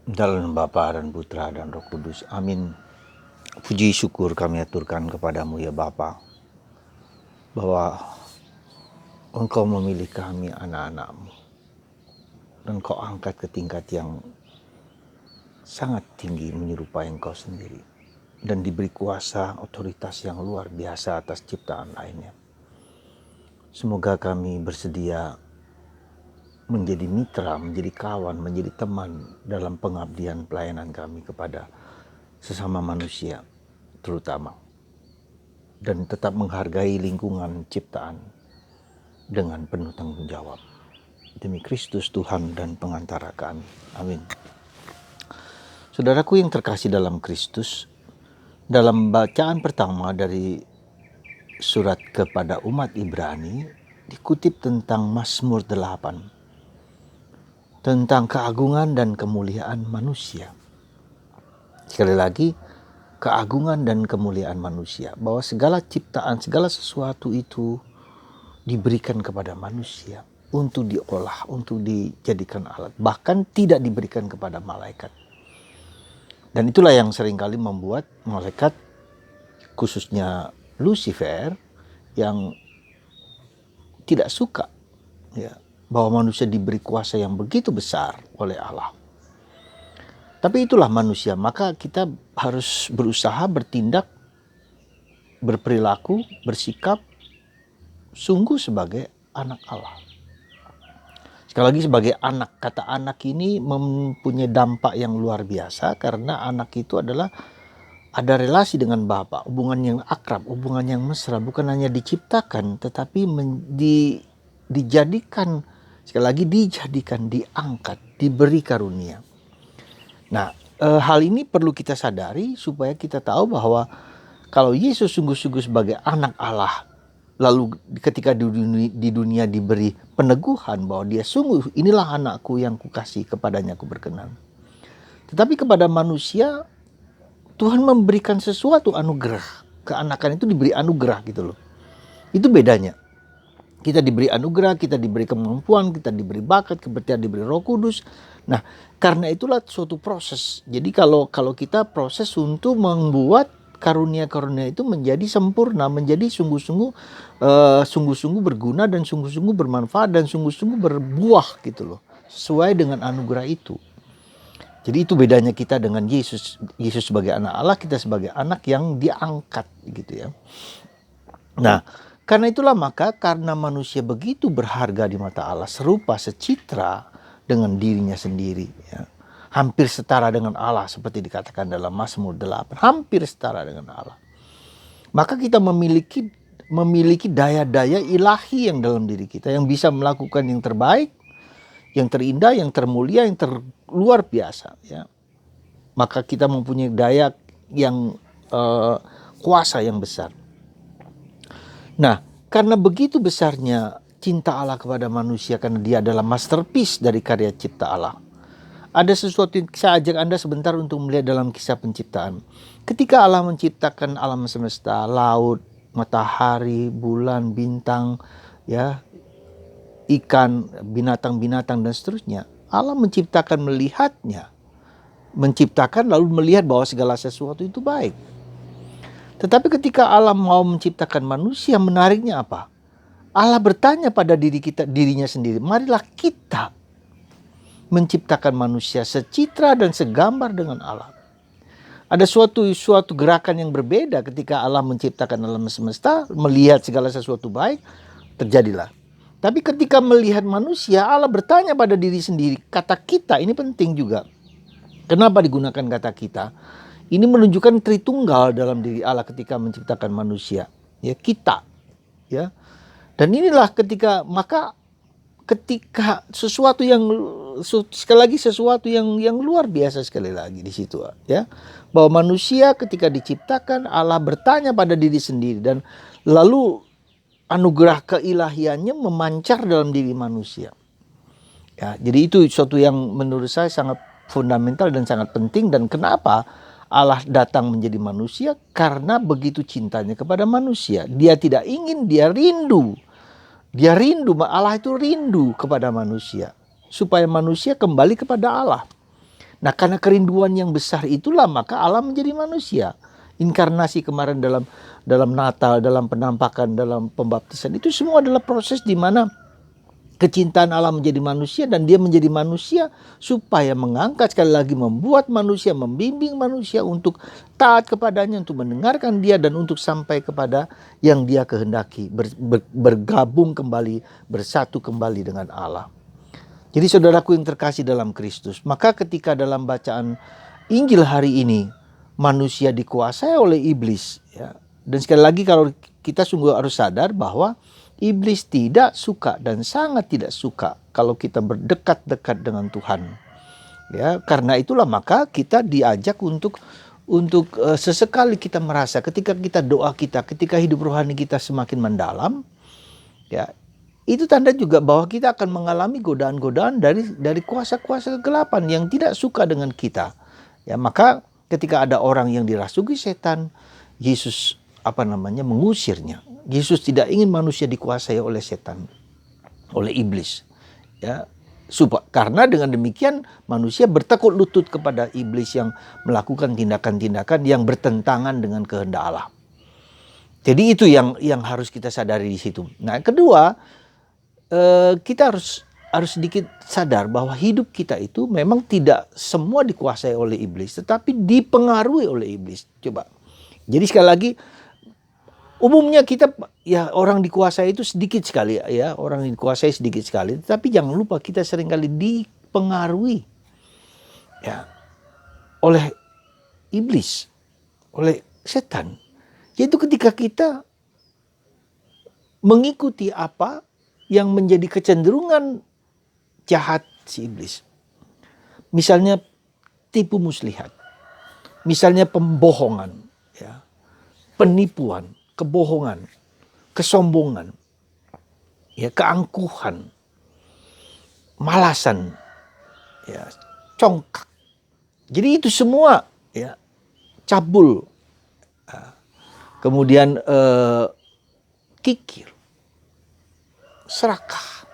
Dalam nama Bapa dan Putra dan Roh Kudus. Amin. Puji syukur kami aturkan kepadamu ya Bapa, bahwa Engkau memilih kami anak-anak-Mu dan Kau angkat ke tingkat yang sangat tinggi menyerupai Engkau sendiri, dan diberi kuasa otoritas yang luar biasa atas ciptaan lainnya. Semoga kami bersedia menjadi mitra, menjadi kawan, menjadi teman dalam pengabdian pelayanan kami kepada sesama manusia terutama, dan tetap menghargai lingkungan ciptaan dengan penuh tanggung jawab. Demi Kristus Tuhan dan pengantara kami. Amin. Saudaraku yang terkasih dalam Kristus, dalam bacaan pertama dari surat kepada umat Ibrani dikutip tentang Mazmur 8, tentang keagungan dan kemuliaan manusia. Sekali lagi, keagungan dan kemuliaan manusia, bahwa segala ciptaan, segala sesuatu itu diberikan kepada manusia untuk diolah, untuk dijadikan alat, bahkan tidak diberikan kepada malaikat. Dan itulah yang seringkali membuat malaikat, khususnya Lucifer, yang tidak suka ya, bahwa manusia diberi kuasa yang begitu besar oleh Allah. Tapi itulah manusia, maka kita harus berusaha bertindak, berperilaku, bersikap sungguh sebagai anak Allah. Sekali lagi, sebagai anak, kata anak ini mempunyai dampak yang luar biasa, karena anak itu adalah ada relasi dengan Bapa, hubungan yang akrab, hubungan yang mesra, bukan hanya diciptakan tetapi dijadikan, sekali lagi dijadikan, diangkat, diberi karunia. Nah, hal ini perlu kita sadari supaya kita tahu bahwa kalau Yesus sungguh-sungguh sebagai anak Allah, lalu ketika di dunia diberi peneguhan bahwa dia sungguh, inilah anakku yang kukasih, kepadanya aku berkenan. Tetapi kepada manusia, Tuhan memberikan sesuatu anugerah. Keanakan itu diberi anugerah gitu loh. Itu bedanya. Kita diberi anugerah, kita diberi kemampuan, kita diberi bakat, kita diberi Roh Kudus. Nah, karena itulah suatu proses. Jadi kalau kita proses untuk membuat karunia-karunia itu menjadi sempurna, menjadi sungguh-sungguh berguna, dan sungguh-sungguh bermanfaat, dan sungguh-sungguh berbuah gitu loh. Sesuai dengan anugerah itu. Jadi itu bedanya kita dengan Yesus. Yesus sebagai anak Allah, kita sebagai anak yang diangkat gitu ya. Nah, karena itulah maka karena manusia begitu berharga di mata Allah, serupa secitra dengan dirinya sendiri ya. Hampir setara dengan Allah seperti dikatakan dalam Mazmur 8, hampir setara dengan Allah. Maka kita memiliki daya-daya ilahi yang dalam diri kita, yang bisa melakukan yang terbaik, yang terindah, yang termulia, yang terluar biasa ya. Maka kita mempunyai daya yang kuasa yang besar. Nah, karena begitu besarnya cinta Allah kepada manusia, karena dia adalah masterpiece dari karya cipta Allah, ada sesuatu yang saya ajak Anda sebentar untuk melihat dalam kisah penciptaan. Ketika Allah menciptakan alam semesta, laut, matahari, bulan, bintang ya, ikan, binatang-binatang dan seterusnya, Allah menciptakan, melihatnya, menciptakan lalu melihat bahwa segala sesuatu itu baik. Tetapi ketika Allah mau menciptakan manusia, menariknya apa? Allah bertanya pada dirinya sendiri, marilah kita menciptakan manusia secitra dan segambar dengan Allah. Ada suatu gerakan yang berbeda ketika Allah menciptakan alam semesta, melihat segala sesuatu baik, terjadilah. Tapi ketika melihat manusia, Allah bertanya pada diri sendiri. Kata kita ini penting juga. Kenapa digunakan kata kita? Ini menunjukkan Tritunggal dalam diri Allah ketika menciptakan manusia. Ya, kita. Ya. Dan inilah ketika sesuatu yang sekali lagi sesuatu yang luar biasa sekali lagi di situ ya. Bahwa manusia ketika diciptakan, Allah bertanya pada diri sendiri, dan lalu anugerah keilahiannya memancar dalam diri manusia. Ya, jadi itu sesuatu yang menurut saya sangat fundamental dan sangat penting. Dan kenapa Allah datang menjadi manusia? Karena begitu cintanya kepada manusia. Dia tidak ingin, dia rindu. Dia rindu, Allah itu rindu kepada manusia, supaya manusia kembali kepada Allah. Nah, karena kerinduan yang besar itulah maka Allah menjadi manusia. Inkarnasi kemarin dalam Natal, dalam penampakan, dalam pembaptisan, itu semua adalah proses di mana kecintaan Allah menjadi manusia, dan dia menjadi manusia supaya mengangkat, sekali lagi membuat manusia, membimbing manusia untuk taat kepadanya, untuk mendengarkan dia, dan untuk sampai kepada yang dia kehendaki, bergabung kembali, bersatu kembali dengan Allah. Jadi saudaraku yang terkasih dalam Kristus, maka ketika dalam bacaan Injil hari ini manusia dikuasai oleh iblis, ya, dan sekali lagi kalau kita sungguh harus sadar bahwa iblis tidak suka dan sangat tidak suka kalau kita berdekat-dekat dengan Tuhan. Ya, karena itulah maka kita diajak untuk sesekali kita merasa ketika kita doa kita, ketika hidup rohani kita semakin mendalam, ya, itu tanda juga bahwa kita akan mengalami godaan-godaan dari kuasa-kuasa kegelapan yang tidak suka dengan kita. Ya, maka ketika ada orang yang dirasuki setan, Yesus mengusirnya. Yesus tidak ingin manusia dikuasai oleh setan, oleh iblis. Ya, karena dengan demikian manusia bertekuk lutut kepada iblis yang melakukan tindakan-tindakan yang bertentangan dengan kehendak Allah. Jadi itu yang harus kita sadari di situ. Nah, kedua, kita harus sedikit sadar bahwa hidup kita itu memang tidak semua dikuasai oleh iblis, tetapi dipengaruhi oleh iblis. Coba. Jadi sekali lagi, umumnya kita, ya, orang dikuasai itu sedikit sekali, ya, orang dikuasai sedikit sekali. Tetapi jangan lupa kita seringkali dipengaruhi, ya, oleh iblis, oleh setan. Yaitu ketika kita mengikuti apa yang menjadi kecenderungan jahat si iblis. Misalnya tipu muslihat, misalnya pembohongan, ya, penipuan, kebohongan, kesombongan, ya, keangkuhan, malasan, ya, congkak. Jadi itu semua, ya, cabul, kemudian kikir, serakah,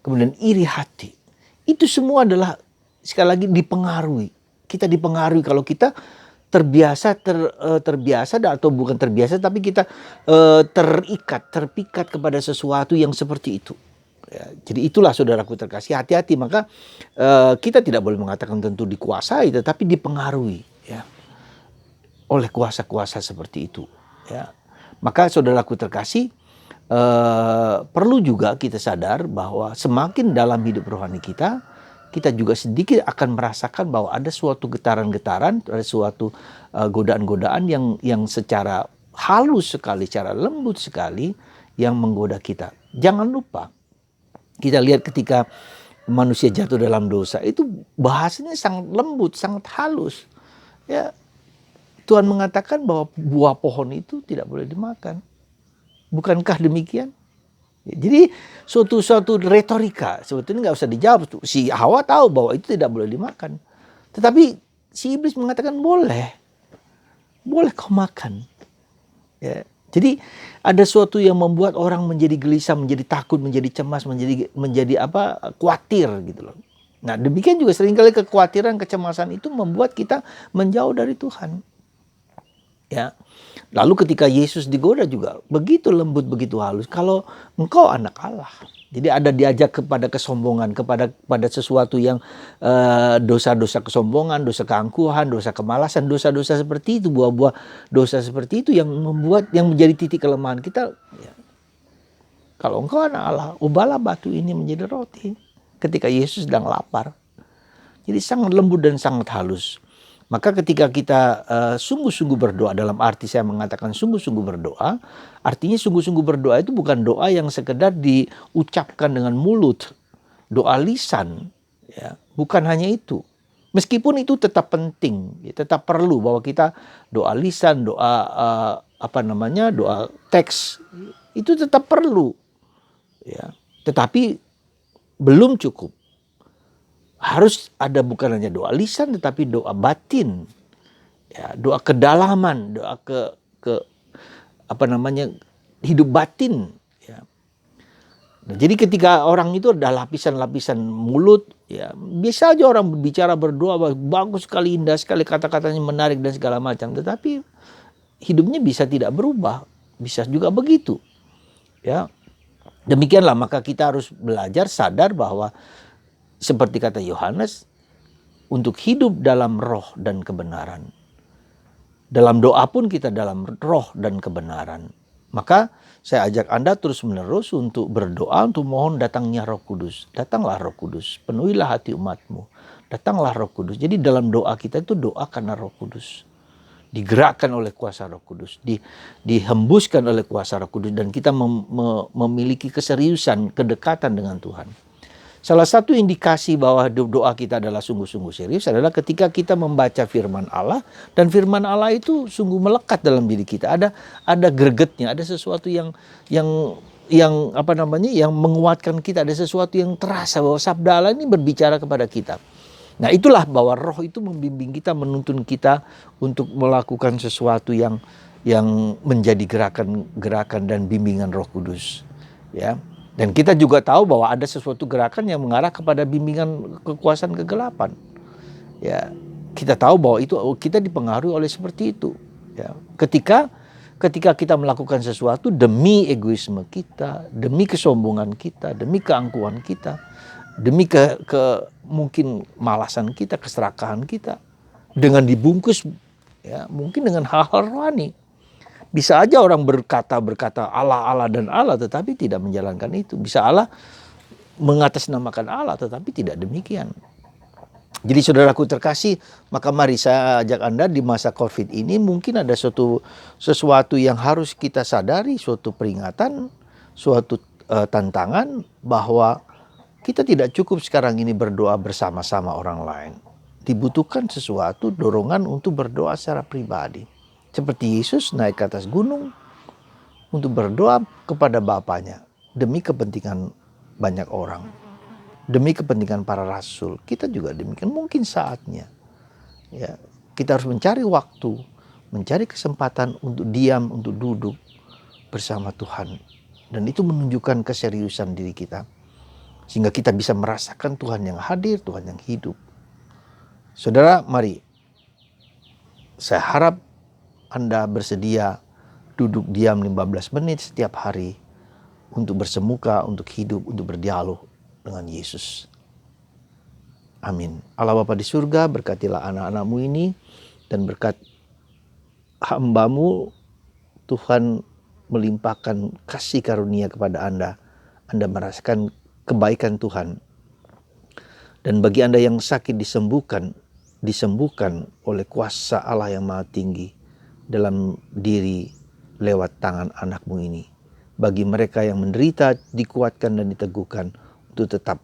kemudian iri hati. Itu semua adalah sekali lagi dipengaruhi. Kita dipengaruhi kalau kita terbiasa atau bukan terbiasa, tapi kita terpikat kepada sesuatu yang seperti itu. Ya, jadi itulah saudaraku terkasih, hati-hati. Maka kita tidak boleh mengatakan tentu dikuasai, tetapi dipengaruhi, ya, oleh kuasa-kuasa seperti itu. Ya, maka saudaraku terkasih, perlu juga kita sadar bahwa semakin dalam hidup rohani kita juga sedikit akan merasakan bahwa ada suatu getaran-getaran, ada suatu godaan-godaan yang secara halus sekali, secara lembut sekali yang menggoda kita. Jangan lupa, kita lihat ketika manusia jatuh dalam dosa, itu bahasanya sangat lembut, sangat halus. Ya, Tuhan mengatakan bahwa buah pohon itu tidak boleh dimakan. Bukankah demikian? Jadi suatu retorika sebetulnya nggak usah dijawab. Si Hawa tahu bahwa itu tidak boleh dimakan, tetapi si iblis mengatakan boleh kau makan. Ya, jadi ada suatu yang membuat orang menjadi gelisah, menjadi takut, menjadi cemas, menjadi khawatir gitu loh. Nah, demikian juga seringkali kekhawatiran, kecemasan itu membuat kita menjauh dari Tuhan. Ya. Lalu ketika Yesus digoda juga begitu lembut, begitu halus. Kalau engkau anak Allah, jadi ada diajak kepada kesombongan, kepada sesuatu yang dosa-dosa kesombongan, dosa keangkuhan, dosa kemalasan, dosa-dosa seperti itu, buah-buah dosa seperti itu yang menjadi titik kelemahan kita. Ya. Kalau engkau anak Allah, ubahlah batu ini menjadi roti. Ketika Yesus sedang lapar, jadi sangat lembut dan sangat halus. Maka ketika kita sungguh-sungguh berdoa, dalam arti saya mengatakan sungguh-sungguh berdoa, artinya sungguh-sungguh berdoa itu bukan doa yang sekedar diucapkan dengan mulut, doa lisan, ya, bukan hanya itu. Meskipun itu tetap penting, ya, tetap perlu bahwa kita doa lisan, doa doa teks, itu tetap perlu, ya. Tetapi belum cukup. Harus ada bukan hanya doa lisan, tetapi doa batin, ya, doa kedalaman, doa ke hidup batin, ya. Nah, jadi ketika orang itu ada lapisan-lapisan mulut, ya biasa aja orang berbicara berdoa bagus sekali, indah sekali, kata-katanya menarik dan segala macam, tetapi hidupnya bisa tidak berubah, bisa juga begitu. Ya, demikianlah maka kita harus belajar sadar bahwa seperti kata Yohanes, untuk hidup dalam roh dan kebenaran. Dalam doa pun kita dalam roh dan kebenaran. Maka saya ajak Anda terus-menerus untuk berdoa, untuk mohon datangnya Roh Kudus. Datanglah Roh Kudus, penuhilah hati umatmu. Datanglah Roh Kudus. Jadi dalam doa kita itu doa karena Roh Kudus. Digerakkan oleh kuasa Roh Kudus, dihembuskan oleh kuasa Roh Kudus, dan kita memiliki keseriusan, kedekatan dengan Tuhan. Salah satu indikasi bahwa doa kita adalah sungguh-sungguh serius adalah ketika kita membaca firman Allah, dan firman Allah itu sungguh melekat dalam diri kita. Ada gregetnya, ada sesuatu yang menguatkan kita, ada sesuatu yang terasa bahwa sabda Allah ini berbicara kepada kita. Nah, itulah bahwa roh itu membimbing kita, menuntun kita untuk melakukan sesuatu yang menjadi gerakan dan bimbingan Roh Kudus, ya. Dan kita juga tahu bahwa ada sesuatu gerakan yang mengarah kepada bimbingan kekuasaan kegelapan. Ya, kita tahu bahwa itu kita dipengaruhi oleh seperti itu. Ya, ketika kita melakukan sesuatu demi egoisme kita, demi kesombongan kita, demi keangkuhan kita, demi mungkin malasan kita, keserakahan kita, dengan dibungkus ya mungkin dengan hal-hal rohani. Bisa aja orang berkata Allah dan Allah, tetapi tidak menjalankan itu. Bisa Allah mengatasnamakan Allah, tetapi tidak demikian. Jadi saudaraku terkasih, maka mari saya ajak Anda di masa COVID ini, mungkin ada sesuatu yang harus kita sadari, suatu peringatan, suatu tantangan, bahwa kita tidak cukup sekarang ini berdoa bersama-sama orang lain. Dibutuhkan sesuatu dorongan untuk berdoa secara pribadi. Seperti Yesus naik ke atas gunung untuk berdoa kepada Bapaknya demi kepentingan banyak orang, demi kepentingan para rasul. Kita juga demikian, mungkin saatnya ya kita harus mencari waktu, mencari kesempatan untuk diam, untuk duduk bersama Tuhan, dan itu menunjukkan keseriusan diri kita sehingga kita bisa merasakan Tuhan yang hadir, Tuhan yang hidup. Saudara, mari saya harap Anda bersedia duduk diam 15 menit setiap hari untuk bersemuka, untuk hidup, untuk berdialog dengan Yesus. Amin. Allah Bapa di surga, berkatilah anak-anak-Mu ini, dan berkat hamba-Mu, Tuhan melimpahkan kasih karunia kepada Anda. Anda merasakan kebaikan Tuhan. Dan bagi Anda yang sakit disembuhkan oleh kuasa Allah yang Maha Tinggi dalam diri lewat tangan anak-Mu ini. Bagi mereka yang menderita, dikuatkan dan diteguhkan untuk tetap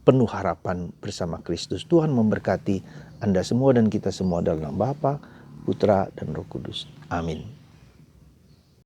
penuh harapan bersama Kristus. Tuhan memberkati Anda semua dan kita semua dalam nama Bapa, Putra, dan Roh Kudus. Amin.